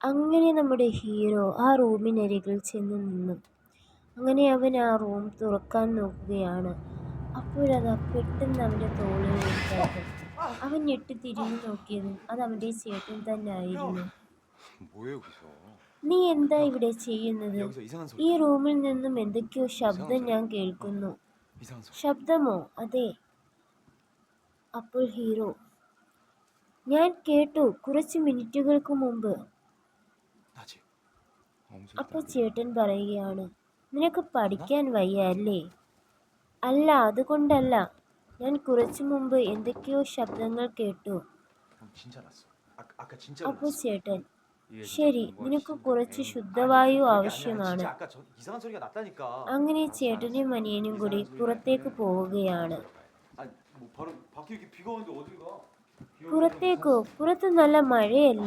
അങ്ങനെ നമ്മുടെ ഹീറോ ആ റൂമിനരികിൽ ചെന്ന് നിന്നു. അങ്ങനെ അവൻ ആ റൂം തുറക്കാൻ നോക്കുകയാണ്. അപ്പോഴതാ പെട്ടെന്ന് അവൻ്റെ തോളിൽ ഒരു കൈകൾ. അവൻ ഞെട്ടി തിരിഞ്ഞു നോക്കിയതും അത് അവൻ്റെ ചേട്ടൻ തന്നെ ആയിരുന്നു. 뭐해 여기서? നീ എന്താ ഇവിടെ ചെയ്യുന്നത്? 여기서 이상한 소리. ഈ റൂമിൽ നിന്നും എന്തൊക്കെയോ 이상한 ശബ്ദം 소리. ഞാൻ കേൾക്കുന്നു. 이상한 소리. ശബ്ദമോ? അതെ. അപ്പോൾ ഹീറോ, ഞാൻ കേട്ടു കുറച്ച് മിനിറ്റുകൾക്ക് മുമ്പ്. 나지. 아무 소리도 അപ്പോൾ 안 들려. ചേട്ടൻ പറയുകയാണ്, നിനക്ക് പഠിക്കാൻ വയ്യ അല്ലേ? അല്ല, അതുകൊണ്ടല്ല. ഞാൻ കുറച്ചു മുമ്പ് എന്തൊക്കെയോ ശബ്ദങ്ങൾ കേട്ടു. 형 진짜 났어. 아까 진짜로 അപ്പോൾ 났어. ചേട്ടൻ, 이게 진짜 ശരി, 좋은 거야, നിനക്ക് 시청자. കുറച്ച് 에이. ശുദ്ധവായു 아니, 그게 아니라 ആവശ്യമാണ്. 진짜 아까 저 이상한 소리가 났다니까. അങ്ങനെ 알았어, ചേട്ടനും 알았어. അനിയനും 이상한 കൂടി 소리가 പുറത്തേക്ക് 나면은 പോവുകയാണ്. 아니 뭐 바로 밖에 이렇게 비가 오는데 어딜 가? 비 오는데 പുറത്തേക്കോ? 이상한 പുറത്ത് നല്ല മഴയല്ലേ?